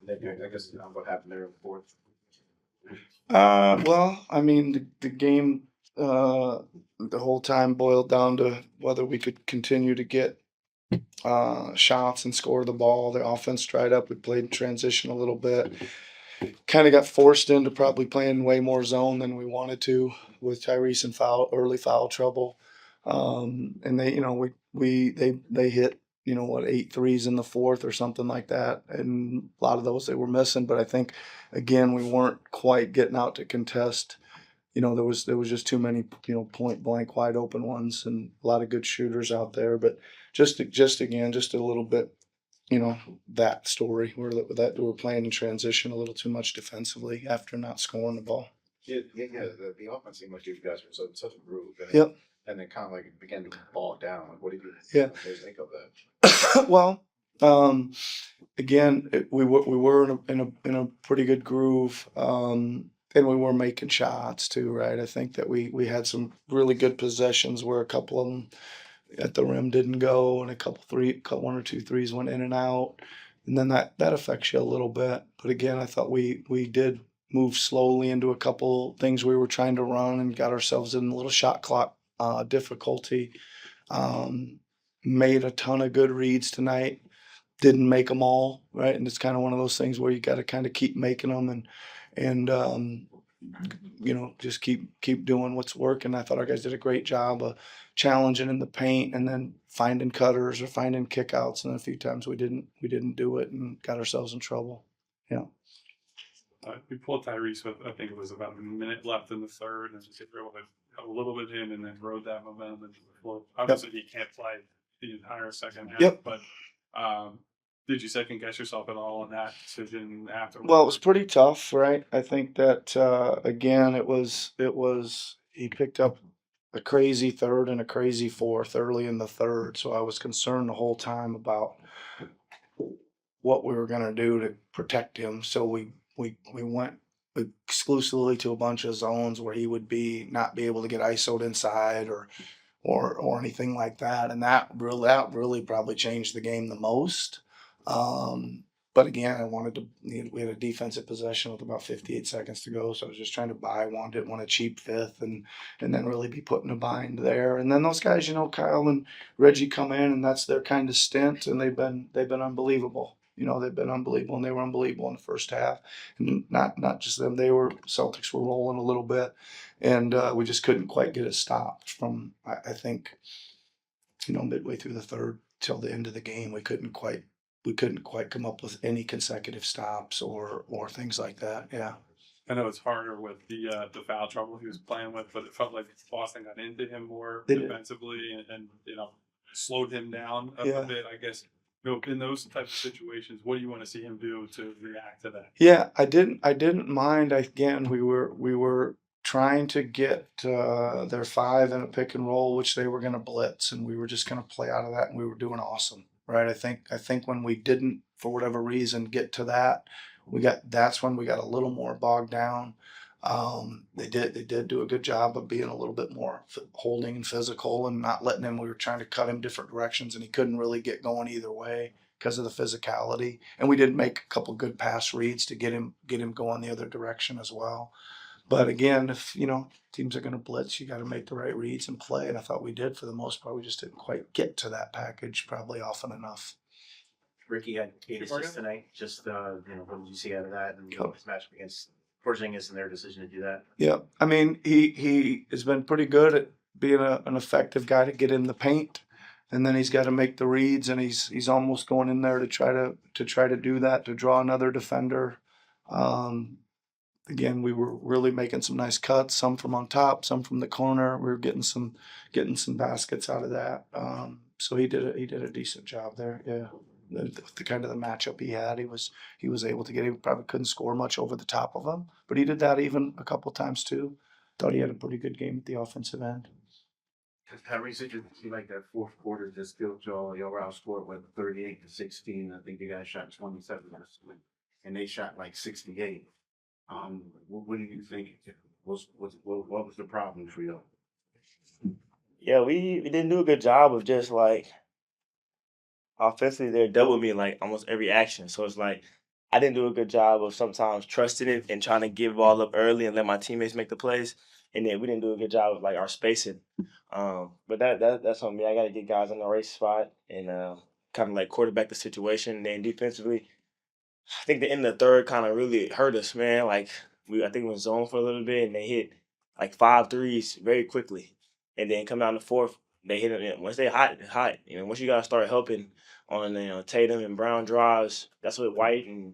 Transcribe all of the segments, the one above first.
I guess what happened there in the fourth. Well, I mean, the game the whole time boiled down to whether we could continue to get shots and score the ball. The offense dried up. We played in transition a little bit. Kind of got forced into probably playing way more zone than we wanted to with Tyrese and early foul trouble. And they, they hit, what, 8 threes in the fourth or something like that. And a lot of those they were missing. But I think, again, we weren't quite getting out to contest. There was just too many, point blank wide open ones and a lot of good shooters out there. But just again, just a little bit, that story where that we were playing in transition a little too much defensively after not scoring the ball. Yeah. The offense seemed like you guys were such a groove. Yep. And then kind of like it began to bog down. Like, what do you think of that? Well, again, we were in a pretty good groove, and we were making shots too, right? I think that we had some really good possessions where a couple of them at the rim didn't go, and one or two threes went in and out, and then that affects you a little bit. But again, I thought we did move slowly into a couple things we were trying to run and got ourselves in a little shot clock difficulty. Made a ton of good reads tonight. Didn't make them all, right? And it's kind of one of those things where you got to kind of keep making them and just keep doing what's working. I thought our guys did a great job of challenging in the paint and then finding cutters or finding kickouts. And a few times we didn't do it and got ourselves in trouble. Yeah. We pulled Tyrese with, I think it was about a minute left in the third, and just able to have a little bit in and then rode that momentum into the floor. Obviously, he can't play the entire second half. Yep. But did you second guess yourself at all on that decision after? Well, it was pretty tough, right? I think that again, it was he picked up a crazy third and a crazy fourth early in the third, so I was concerned the whole time about what we were going to do to protect him. So we went exclusively to a bunch of zones where he would not be able to get ISO'd inside or anything like that, and that really probably changed the game the most. But again, we had a defensive possession with about 58 seconds to go, so I was just trying to buy one, didn't want a cheap fifth, and then really be put in a bind there. And then those guys, Kyle and Reggie come in, and that's their kind of stint, and they've been unbelievable. They've been unbelievable, and they were unbelievable in the first half. And not just them; Celtics were rolling a little bit, and we just couldn't quite get it stopped from. I think, midway through the third till the end of the game, we couldn't quite come up with any consecutive stops or things like that. Yeah. I know it's harder with the foul trouble he was playing with, but it felt like Boston got into him more defensively and slowed him down a bit, I guess. In those type of situations, what do you want to see him do to react to that? Yeah, I didn't mind. Again, we were trying to get their five in a pick and roll, which they were going to blitz, and we were just going to play out of that, and we were doing awesome, right? I think when we didn't, for whatever reason, get to that, that's when we got a little more bogged down. They did do a good job of being a little bit more holding and physical and not letting him. We were trying to cut him different directions, and he couldn't really get going either way because of the physicality. And we did make a couple good pass reads to get him going the other direction as well. But again, if teams are going to blitz, you got to make the right reads and play. And I thought we did for the most part. We just didn't quite get to that package probably often enough. Ricky had 8 assists tonight. Just what did you see out of that and his matchup against Porzingis and their decision to do that? Yeah, I mean he has been pretty good at being an effective guy to get in the paint, and then he's got to make the reads, and he's almost going in there to try to do that, to draw another defender. Again, we were really making some nice cuts, some from on top, some from the corner. We were getting some baskets out of that. So he did a decent job there. Yeah. The kind of the matchup he had, he was able to get. He probably couldn't score much over the top of him, but he did that even a couple times too. Thought he had a pretty good game at the offensive end. Tyrese, it seemed like that fourth quarter just killed y'all. Y'all were outscored with 38-16. I think you guys shot 27 and they shot like 68. What do you think what was the problem for y'all? Yeah, we didn't do a good job of just like offensively. They're double me like almost every action, so it's like I didn't do a good job of sometimes trusting it and trying to give the ball up early and let my teammates make the plays. And then we didn't do a good job of like our spacing. But that's on me. I got to get guys in the right spot and kind of like quarterback the situation. And then defensively, I think the end of the third kind of really hurt us, man. Like I think we were zone for a little bit and they hit like 5 threes very quickly. And then come out in the fourth, they hit it. Once they hot, it's hot. Once you gotta start helping on Tatum and Brown drives, that's what White and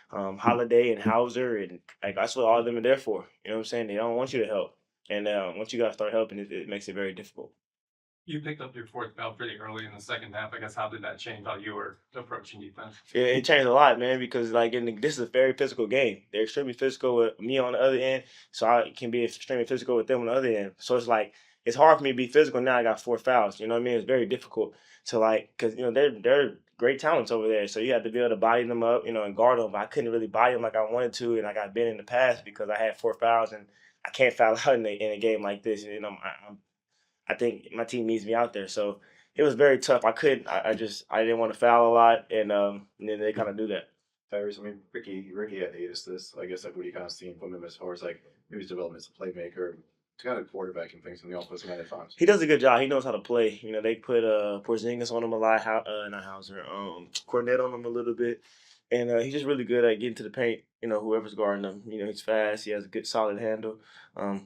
Holiday and Hauser and like that's what all of them are there for. You know what I'm saying? They don't want you to help. And once you gotta start helping, it makes it very difficult. You picked up your fourth foul pretty early in the second half. I guess how did that change how you were approaching defense? It changed a lot, man, because like this is a very physical game. They're extremely physical with me on the other end, so I can be extremely physical with them on the other end. So it's like it's hard for me to be physical now. I got 4 fouls. You know what I mean? It's very difficult to like because they're great talents over there. So you have to be able to body them up, and guard them. But I couldn't really body them like I wanted to, and I got bent in the past because I had 4 fouls, and I can't foul out in a game like this. I think my team needs me out there. So it was very tough. I couldn't. I didn't want to foul a lot, and then they kind of do that. Tyrese, I mean, Ricky had aided this. I guess like what do you kind of see from him as far as like maybe his development as a playmaker, kind of quarterbacking things in the offensive end at times. He does a good job. He knows how to play. They put Porzingis on him a lot. Not Hauser. Cornette on him a little bit, and he's just really good at getting to the paint. Whoever's guarding him. He's fast. He has a good solid handle.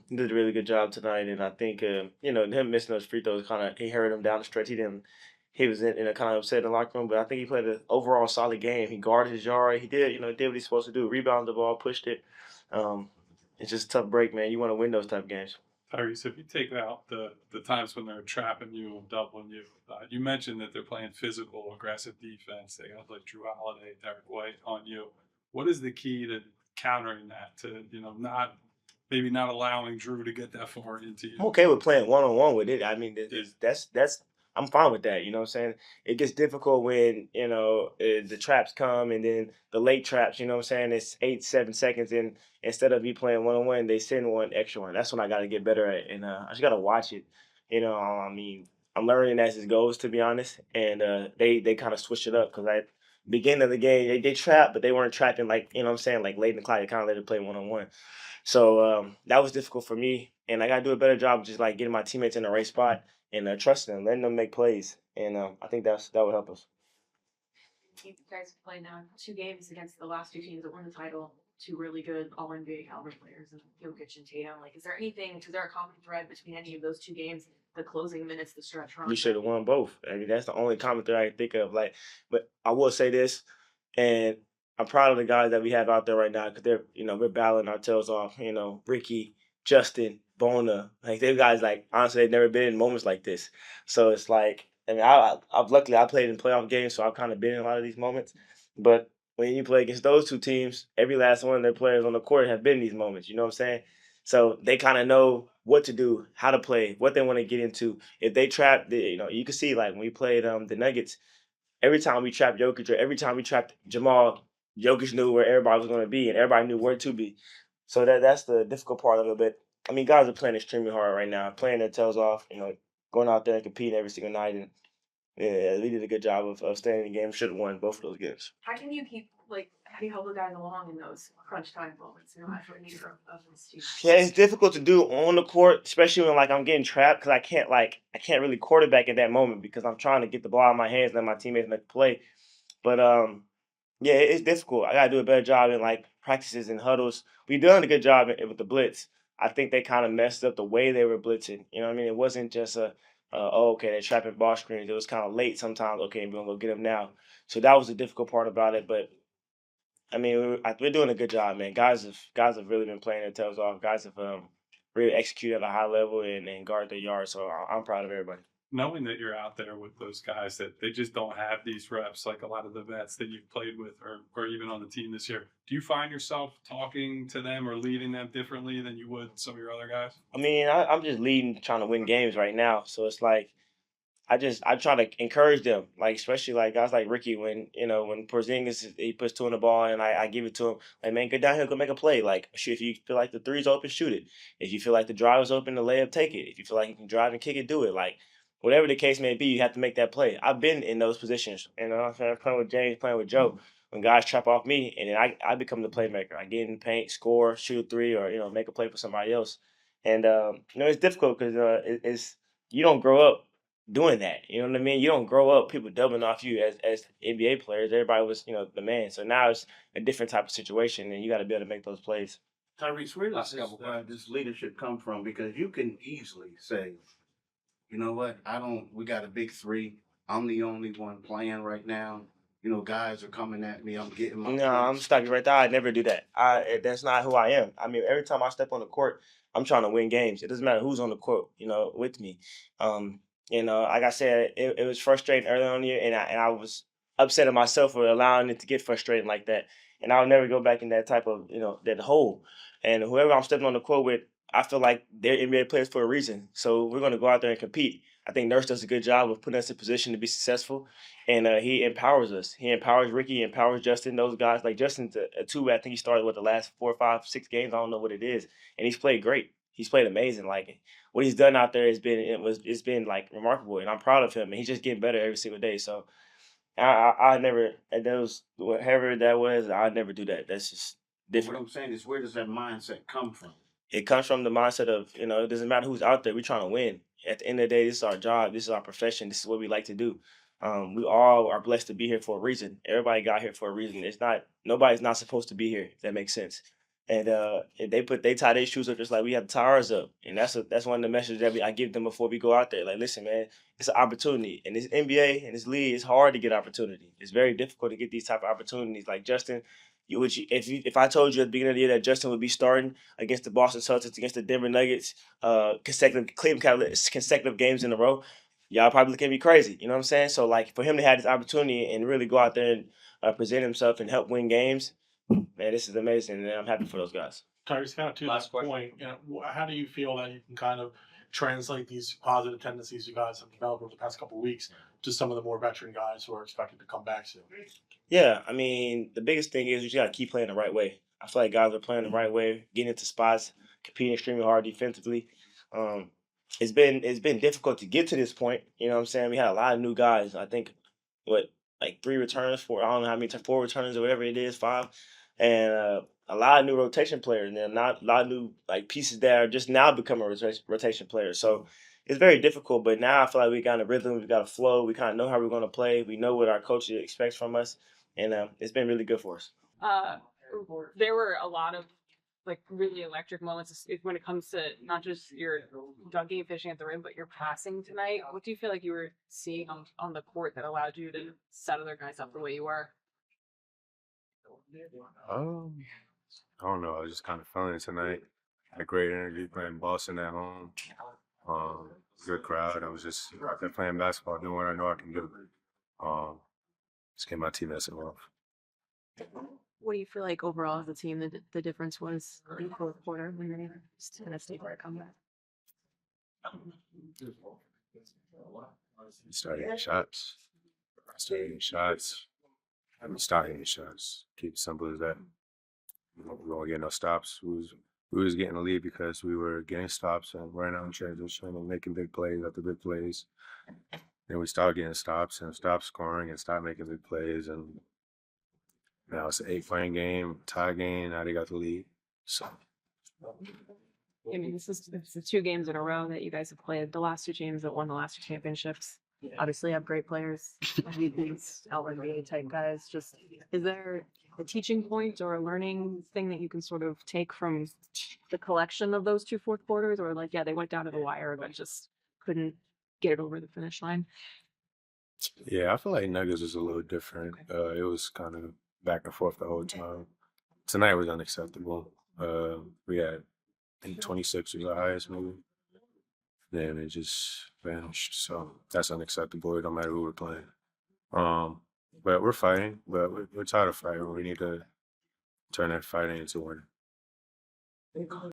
He did a really good job tonight, and I think him missing those free throws he hurt him down the stretch. He was in a kind of upset in the locker room, but I think he played an overall solid game. He guarded his yard. He did did what he's supposed to do. Rebounded the ball, pushed it. It's just a tough break, man. You want to win those type of games. Tyrese, if you take out the times when they're trapping you and doubling you, you mentioned that they're playing physical, aggressive defense. They got like Drew Holiday, Derek White on you. What is the key to countering that? To not allowing Drew to get that far into you. I'm okay with playing one-on-one with it. I mean, that's I'm fine with that. You know what I'm saying? It gets difficult when the traps come and then the late traps. You know what I'm saying? It's 8, 7 seconds, and instead of me playing one-on-one, they send one extra one. That's when I got to get better at, and I just got to watch it. I mean, I'm learning as it goes, to be honest. And they kind of switch it up because at beginning of the game they trapped, but they weren't trapping like what I'm saying, like late in the clock. They kind of let it play one-on-one. So that was difficult for me, and I got to do a better job of just like getting my teammates in the right spot and trusting them, letting them make plays, and I think that would help us. You guys play now 2 games against the last 2 teams that won the title. 2 really good All NBA caliber players, and Jokic and Tatum. Like, is there a common thread between any of those 2 games? The closing minutes, the stretch run. We should have won both. I mean, that's the only common thread I can think of. Like, but I will say this, and I'm proud of the guys that we have out there right now because they're, we're battling our tails off. Ricky, Justin, Bona, like they're guys like honestly they've never been in moments like this. So it's like, I mean, I've luckily I played in playoff games, so I've kind of been in a lot of these moments. But when you play against those 2 teams, every last one of their players on the court have been in these moments. You know what I'm saying? So they kind of know what to do, how to play, what they want to get into. If they trap, you can see like when we played the Nuggets, every time we trapped Jokic or every time we trapped Jamal, Jokic knew where everybody was going to be and everybody knew where to be. So that's the difficult part a little bit. I mean, guys are playing extremely hard right now, playing their tails off, going out there and competing every single night. And yeah, we did a good job of staying in the game. Should have won both of those games. How do you help the guys along in those crunch time moments? That's what needs of this team. Yeah, it's difficult to do on the court, especially when like I'm getting trapped because I can't really quarterback at that moment because I'm trying to get the ball out of my hands and let my teammates make the play. But yeah, it's difficult. I gotta do a better job in like practices and huddles. We've done a good job with the blitz. I think they kind of messed up the way they were blitzing. You know what I mean? It wasn't just okay, they're trapping ball screens. It was kind of late sometimes. Okay, we're gonna go get them now. So that was the difficult part about it. But I mean, we're doing a good job, man. Guys have really been playing their tails off. Guys have really executed at a high level and guarded their yards. So I'm proud of everybody. Knowing that you're out there with those guys that they just don't have these reps like a lot of the vets that you've played with or even on the team this year, do you find yourself talking to them or leading them differently than you would some of your other guys? I mean, I'm just leading, trying to win games right now. So it's like I try to encourage them, like especially like guys like Ricky when when Porzingis he puts 2 in the ball and I give it to him, like man, go down here, go make a play. Like shoot, if you feel like the three's open, shoot it. If you feel like the drive is open, the layup, take it. If you feel like you can drive and kick it, do it. Like whatever the case may be, you have to make that play. I've been in those positions, and I'm playing with James, playing with Joe. when guys trap off me, and then I become the playmaker. I get in the paint, score, shoot a three, or make a play for somebody else. And it's difficult because it's you don't grow up doing that. You know what I mean? You don't grow up people doubling off you as NBA players. Everybody was the man. So now it's a different type of situation, and you got to be able to make those plays. Tyrese, where does this leadership come from? Because you can easily say, you know what, we got a big three. I'm the only one playing right now. Guys are coming at me. I'm getting my No, I'm stopping you right there. I never do that. That's not who I am. I mean, every time I step on the court, I'm trying to win games. It doesn't matter who's on the court, with me. Like I said, it was frustrating early on in the year, and I was upset at myself for allowing it to get frustrating like that. And I'll never go back in that type of that hole. And whoever I'm stepping on the court with, I feel like they're NBA players for a reason. So we're going to go out there and compete. I think Nurse does a good job of putting us in position to be successful, and he empowers us. He empowers Ricky, he empowers Justin. Those guys, like Justin's a two. I think he started with the last 4, 5, 6 games. I don't know what it is, and he's played great. He's played amazing. Like what he's done out there it's been like remarkable, and I'm proud of him. And he's just getting better every single day. So I never, and those whatever that was, I never do that. That's just different. What I'm saying is, where does that mindset come from? It comes from the mindset of, it doesn't matter who's out there. We're trying to win. At the end of the day, this is our job. This is our profession. This is what we like to do. We all are blessed to be here for a reason. Everybody got here for a reason. Nobody's not supposed to be here, if that makes sense. And they tie their shoes up just like we have to tie ours up. And that's one of the messages that I give them before we go out there. Like, listen, man, it's an opportunity. And this NBA and this league, it's hard to get opportunity. It's very difficult to get these type of opportunities. Like Justin, if I told you at the beginning of the year that Justin would be starting against the Boston Celtics, against the Denver Nuggets, consecutive games in a row, y'all probably look at me crazy. You know what I'm saying? So like for him to have this opportunity and really go out there and present himself and help win games, man, this is amazing, and I'm happy for those guys. Tyrese, kind of to Last that question. point, how do you feel that you can kind of translate these positive tendencies you guys have developed over the past couple of weeks to some of the more veteran guys who are expected to come back soon? Yeah, I mean, the biggest thing is you just got to keep playing the right way. I feel like guys are playing the right way, getting into spots, competing extremely hard defensively. It's been difficult to get to this point. You know what I'm saying? We had a lot of new guys. I think like 3 returns, 4, I don't know how many 4 returns or whatever it is, 5, and a lot of new rotation players, and not a lot of new like pieces that are just now becoming rotation players. So it's very difficult. But now I feel like we got a rhythm, we got a flow, we kind of know how we're going to play, we know what our coach expects from us, and it's been really good for us. There were a lot of like really electric moments when it comes to not just your dunking and fishing at the rim, but your passing tonight. What do you feel like you were seeing on the court that allowed you to set other guys up the way you were? I don't know. I was just kind of feeling it tonight. Had great energy playing Boston at home. Good crowd. I was just out there playing basketball, doing what I know I can do. Just getting my teammates involved. What do you feel like overall as a team the difference was in the fourth quarter when they just kind of stayed for a comeback? Starting hitting shots. Start hitting shots. Keep it simple as that. We weren't getting no stops. We was getting the lead because we were getting stops and running out in transition and making big plays after big plays. Then we started getting stops and stopped scoring and started making big plays. And now it's an 8-point game, tie game. Now they got the lead. So. I mean, it's the 2 games in a row that you guys have played. The last 2 teams that won the last 2 championships obviously have great players, MVPs, LNBA type guys. Just is there a teaching point or a learning thing that you can sort of take from the collection of those 2 fourth quarters, or like, yeah, they went down to the wire but just couldn't get it over the finish line? Yeah, I feel like Nuggets was a little different. It was kind of back and forth the whole time. Tonight was unacceptable. We had, I think 26 was the highest maybe. Then it just vanished. So that's unacceptable. It don't matter who we're playing. But we're fighting. But we're tired of fighting. We need to turn that fighting into winning.